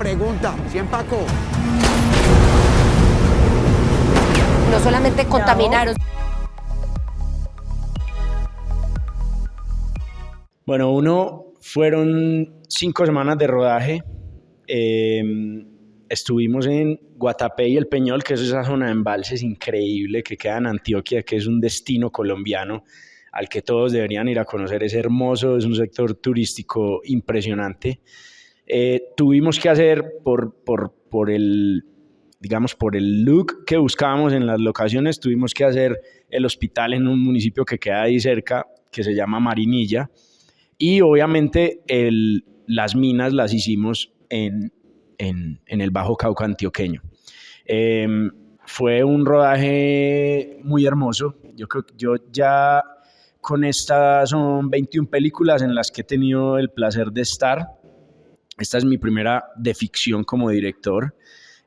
pregunta. ¿Sí empacó? No solamente contaminaron. Bueno, fueron 5 semanas de rodaje. Estuvimos en Guatapé y El Peñol, que es esa zona de embalses increíble que queda en Antioquia, que es un destino colombiano al que todos deberían ir a conocer. Es hermoso, es un sector turístico impresionante. Tuvimos que hacer por el, digamos, por el look que buscábamos en las locaciones, tuvimos que hacer el hospital en un municipio que queda ahí cerca, que se llama Marinilla, y obviamente las minas las hicimos en el Bajo Cauca antioqueño. Fue un rodaje muy hermoso. Yo creo que yo ya con estas son 21 películas en las que he tenido el placer de estar. Esta es mi primera de ficción como director,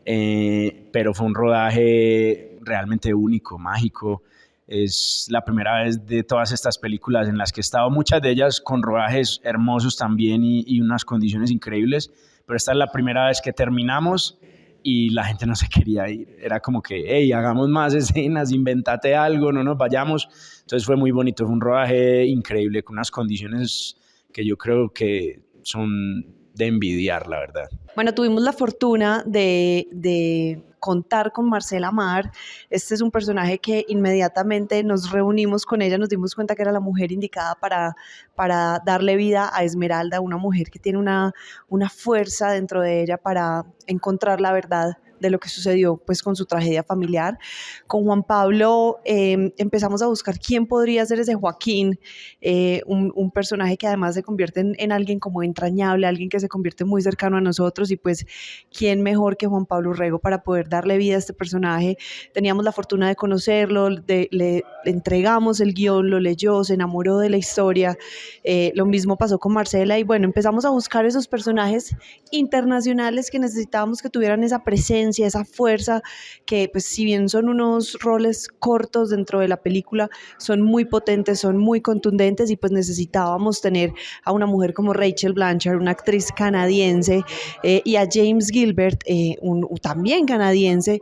pero fue un rodaje realmente único, mágico. Es la primera vez de todas estas películas en las que he estado, muchas de ellas con rodajes hermosos también y unas condiciones increíbles, pero esta es la primera vez que terminamos y la gente no se quería ir. Era como que, hey, hagamos más escenas, inventate algo, no nos vayamos. Entonces fue muy bonito, fue un rodaje increíble con unas condiciones que yo creo que son de envidiar, la verdad. Bueno, tuvimos la fortuna de contar con Marcela Mar. Este es un personaje que inmediatamente nos reunimos con ella, nos dimos cuenta que era la mujer indicada para darle vida a Esmeralda, una mujer que tiene una fuerza dentro de ella para encontrar la verdad de lo que sucedió pues con su tragedia familiar. Con Juan Pablo empezamos a buscar quién podría ser ese Joaquín, un personaje que además se convierte en alguien como entrañable, alguien que se convierte muy cercano a nosotros, y pues quién mejor que Juan Pablo Urrego para poder darle vida a este personaje. Teníamos la fortuna de conocerlo, le entregamos el guión, lo leyó, se enamoró de la historia. Lo mismo pasó con Marcela, y bueno, empezamos a buscar esos personajes internacionales que necesitábamos que tuvieran esa presencia, esa fuerza, que pues si bien son unos roles cortos dentro de la película, son muy potentes, son muy contundentes, y pues necesitábamos tener a una mujer como Rachel Blanchard, una actriz canadiense, y a James Gilbert, también canadiense,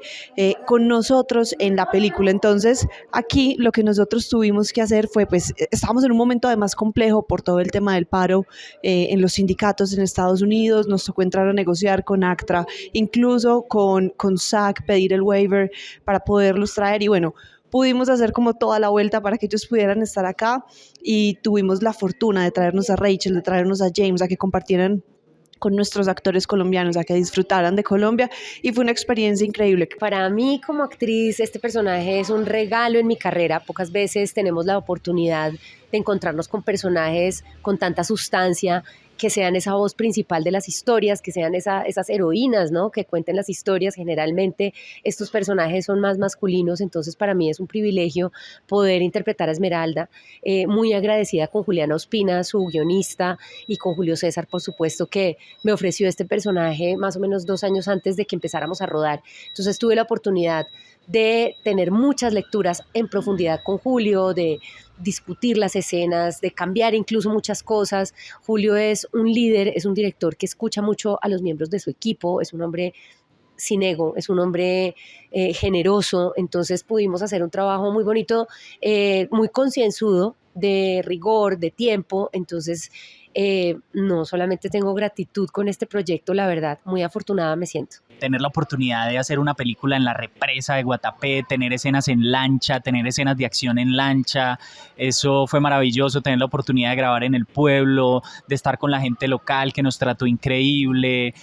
con nosotros en la película. Entonces aquí lo que nosotros tuvimos que hacer fue, pues estábamos en un momento además complejo por todo el tema del paro en los sindicatos en Estados Unidos, nos tocó entrar a negociar con ACTRA, incluso con SAG, pedir el waiver para poderlos traer, y bueno, pudimos hacer como toda la vuelta para que ellos pudieran estar acá, y tuvimos la fortuna de traernos a Rachel, de traernos a James, a que compartieran con nuestros actores colombianos, a que disfrutaran de Colombia, y fue una experiencia increíble. Para mí como actriz este personaje es un regalo en mi carrera. Pocas veces tenemos la oportunidad de encontrarnos con personajes con tanta sustancia, que sean esa voz principal de las historias, que sean esas heroínas, ¿no?, que cuenten las historias. Generalmente estos personajes son más masculinos, entonces para mí es un privilegio poder interpretar a Esmeralda. Muy agradecida con Juliana Ospina, su guionista, y con Julio César, por supuesto, que me ofreció este personaje más o menos 2 años antes de que empezáramos a rodar. Entonces tuve la oportunidad de tener muchas lecturas en profundidad con Julio, de discutir las escenas, de cambiar incluso muchas cosas. Julio es un líder, es un director que escucha mucho a los miembros de su equipo, es un hombre sin ego, es un hombre generoso. Entonces pudimos hacer un trabajo muy bonito, muy concienzudo, de rigor, de tiempo. Entonces no solamente tengo gratitud con este proyecto, la verdad, muy afortunada me siento. Tener la oportunidad de hacer una película en la represa de Guatapé, tener escenas en lancha, tener escenas de acción en lancha, eso fue maravilloso. Tener la oportunidad de grabar en el pueblo, de estar con la gente local que nos trató increíble.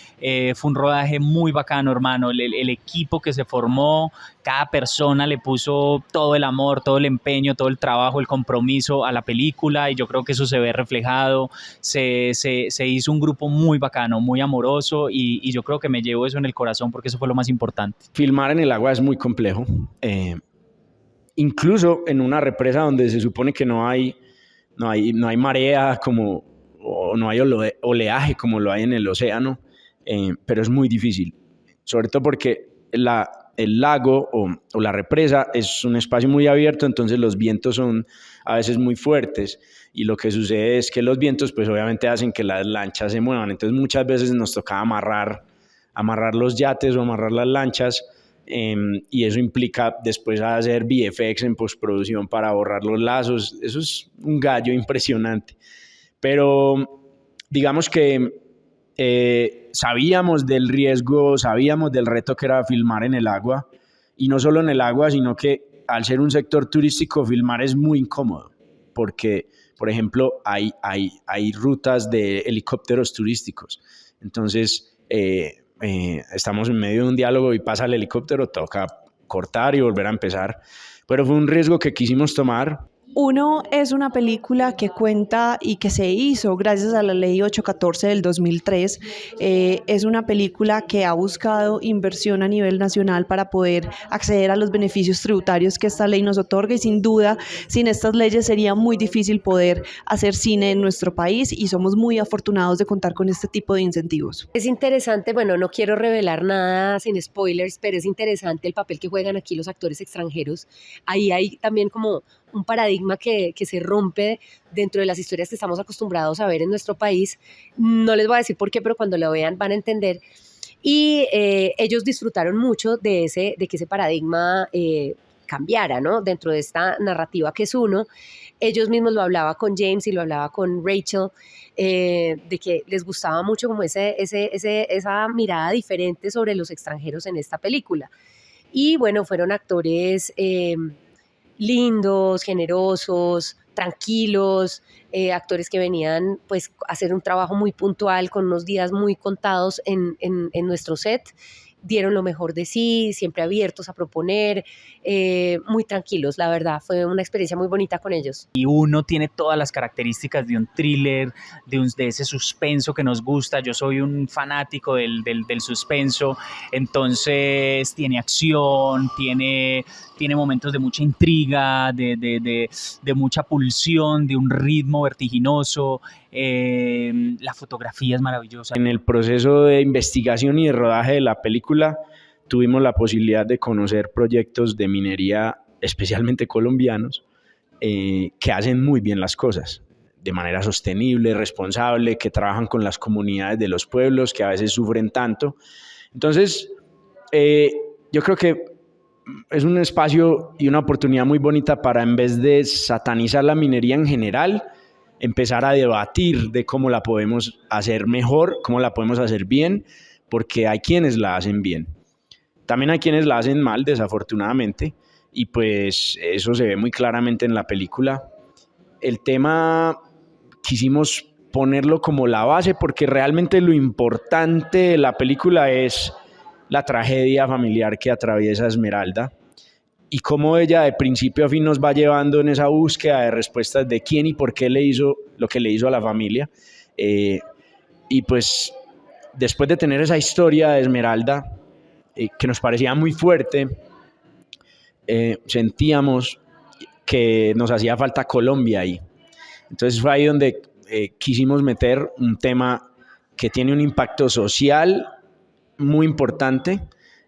Fue un rodaje muy bacano, hermano. El equipo que se formó, cada persona le puso todo el amor, todo el empeño, todo el trabajo, el compromiso a la película, y yo creo que eso se ve reflejado. Se hizo un grupo muy bacano, muy amoroso, y yo creo que me llevo eso en el corazón, porque eso fue lo más importante. Filmar en el agua es muy complejo, incluso en una represa donde se supone que no hay marea como, o no hay oleaje como lo hay en el océano, pero es muy difícil, sobre todo porque el lago o la represa es un espacio muy abierto, entonces los vientos son a veces muy fuertes, y lo que sucede es que los vientos pues obviamente hacen que las lanchas se muevan. Entonces muchas veces nos tocaba amarrar amarrar los yates o amarrar las lanchas, y eso implica después hacer VFX en postproducción para borrar los lazos. Eso es un gallo impresionante. Pero digamos que sabíamos del riesgo, sabíamos del reto que era filmar en el agua, y no solo en el agua, sino que al ser un sector turístico, filmar es muy incómodo, porque, por ejemplo, hay rutas de helicópteros turísticos. Entonces, estamos en medio de un diálogo y pasa el helicóptero, toca cortar y volver a empezar. Pero fue un riesgo que quisimos tomar. Uno es una película que cuenta y que se hizo gracias a la ley 814 del 2003. Es una película que ha buscado inversión a nivel nacional para poder acceder a los beneficios tributarios que esta ley nos otorga, y sin duda, sin estas leyes sería muy difícil poder hacer cine en nuestro país, y somos muy afortunados de contar con este tipo de incentivos. Es interesante, bueno, no quiero revelar nada sin spoilers, pero es interesante el papel que juegan aquí los actores extranjeros. Ahí hay también como un paradigma que se rompe dentro de las historias que estamos acostumbrados a ver en nuestro país. No les voy a decir por qué, pero cuando lo vean van a entender. Y ellos disfrutaron mucho de que ese paradigma cambiara, ¿no? Dentro de esta narrativa que es uno. Ellos mismos lo hablaba con James y lo hablaba con Rachel, de que les gustaba mucho como esa mirada diferente sobre los extranjeros en esta película. Y bueno, fueron actores lindos, generosos, tranquilos, actores que venían pues a hacer un trabajo muy puntual con unos días muy contados en nuestro set. Dieron lo mejor de sí, siempre abiertos a proponer, muy tranquilos, la verdad, fue una experiencia muy bonita con ellos. Y uno tiene todas las características de un thriller, de ese suspenso que nos gusta. Yo soy un fanático del suspenso, entonces tiene acción, tiene momentos de mucha intriga, de mucha pulsión, de un ritmo vertiginoso. La fotografía es maravillosa. En el proceso de investigación y de rodaje de la película tuvimos la posibilidad de conocer proyectos de minería, especialmente colombianos, que hacen muy bien las cosas de manera sostenible, responsable, que trabajan con las comunidades de los pueblos que a veces sufren tanto. Entonces, yo creo que es un espacio y una oportunidad muy bonita para, en vez de satanizar la minería en general, empezar a debatir de cómo la podemos hacer mejor, cómo la podemos hacer bien, porque hay quienes la hacen bien. También hay quienes la hacen mal, desafortunadamente, y pues eso se ve muy claramente en la película. El tema quisimos ponerlo como la base, porque realmente lo importante de la película es la tragedia familiar que atraviesa Esmeralda, y cómo ella de principio a fin nos va llevando en esa búsqueda de respuestas de quién y por qué le hizo lo que le hizo a la familia. Y pues después de tener esa historia de Esmeralda, que nos parecía muy fuerte, sentíamos que nos hacía falta Colombia ahí. Entonces fue ahí donde quisimos meter un tema que tiene un impacto social muy importante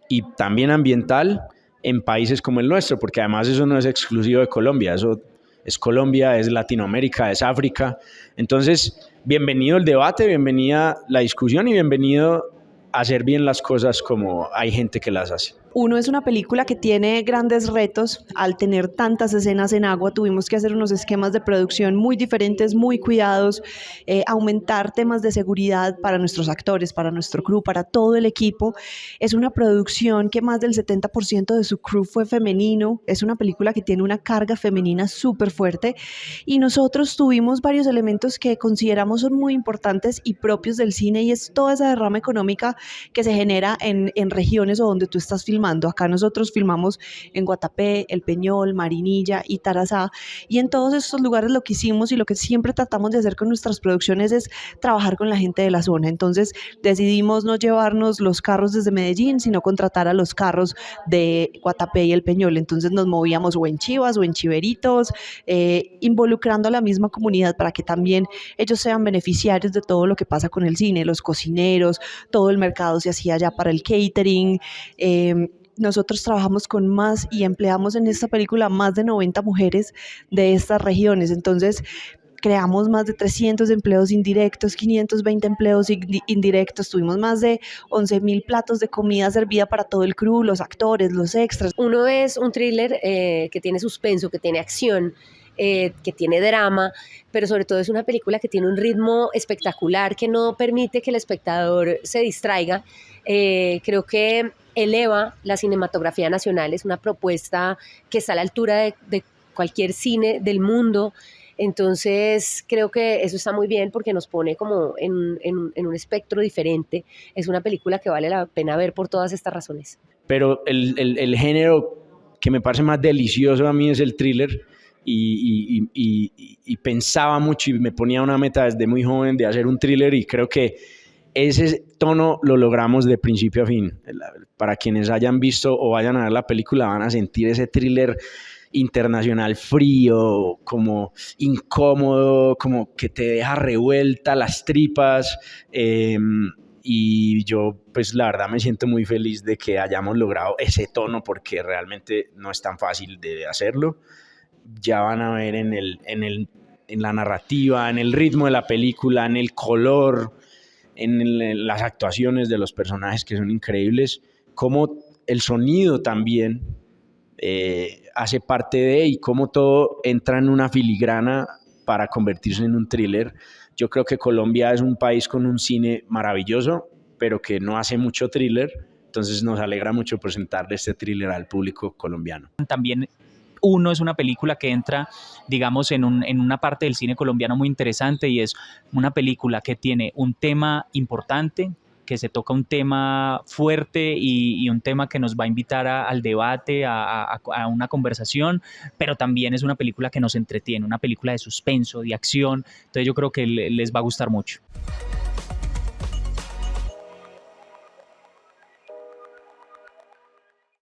y también ambiental en países como el nuestro, porque además eso no es exclusivo de Colombia, eso es Colombia, es Latinoamérica, es África. Entonces, bienvenido el debate, bienvenida la discusión y bienvenido a hacer bien las cosas como hay gente que las hace. Uno es una película que tiene grandes retos. Al tener tantas escenas en agua, tuvimos que hacer unos esquemas de producción muy diferentes, muy cuidados, aumentar temas de seguridad para nuestros actores, para nuestro crew, para todo el equipo. Es una producción que más del 70% de su crew fue femenino. Es una película que tiene una carga femenina súper fuerte, y nosotros tuvimos varios elementos que consideramos son muy importantes y propios del cine, y es toda esa derrama económica que se genera en regiones o donde tú estás filmando. Acá nosotros filmamos en Guatapé, El Peñol, Marinilla y Tarazá, y en todos estos lugares lo que hicimos y lo que siempre tratamos de hacer con nuestras producciones es trabajar con la gente de la zona. Entonces decidimos no llevarnos los carros desde Medellín, sino contratar a los carros de Guatapé y El Peñol. Entonces nos movíamos o en Chivas o en Chiveritos, involucrando a la misma comunidad para que también ellos sean beneficiarios de todo lo que pasa con el cine, los cocineros, todo el mercado se hacía ya para el catering. Nosotros trabajamos con más y empleamos en esta película más de 90 mujeres de estas regiones. Entonces, creamos más de 300 empleos indirectos, 520 empleos indirectos, tuvimos más de 11.000 platos de comida servida para todo el crew, los actores, los extras. Uno es un thriller que tiene suspenso, que tiene acción, que tiene drama, pero sobre todo es una película que tiene un ritmo espectacular que no permite que el espectador se distraiga. Creo que eleva la cinematografía nacional, es una propuesta que está a la altura de cualquier cine del mundo. Entonces creo que eso está muy bien porque nos pone como en un espectro diferente. Es una película que vale la pena ver por todas estas razones. Pero el género que me parece más delicioso a mí es el thriller. Y pensaba mucho y me ponía una meta desde muy joven de hacer un thriller, y creo que ese tono lo logramos de principio a fin. Para quienes hayan visto o vayan a ver la película van a sentir ese thriller internacional frío, como incómodo, como que te deja revuelta las tripas, y yo pues la verdad me siento muy feliz de que hayamos logrado ese tono, porque realmente no es tan fácil de hacerlo. Ya van a ver en la narrativa, en el ritmo de la película, en el color, en las actuaciones de los personajes, que son increíbles, cómo el sonido también hace parte de, y cómo todo entra en una filigrana para convertirse en un thriller. Yo creo que Colombia es un país con un cine maravilloso, pero que no hace mucho thriller, entonces nos alegra mucho presentarle este thriller al público colombiano. También Uno es una película que entra, digamos, en una parte del cine colombiano muy interesante, y es una película que tiene un tema importante, que se toca un tema fuerte y un tema que nos va a invitar al debate, a una conversación, pero también es una película que nos entretiene, una película de suspenso, de acción. Entonces yo creo que les va a gustar mucho.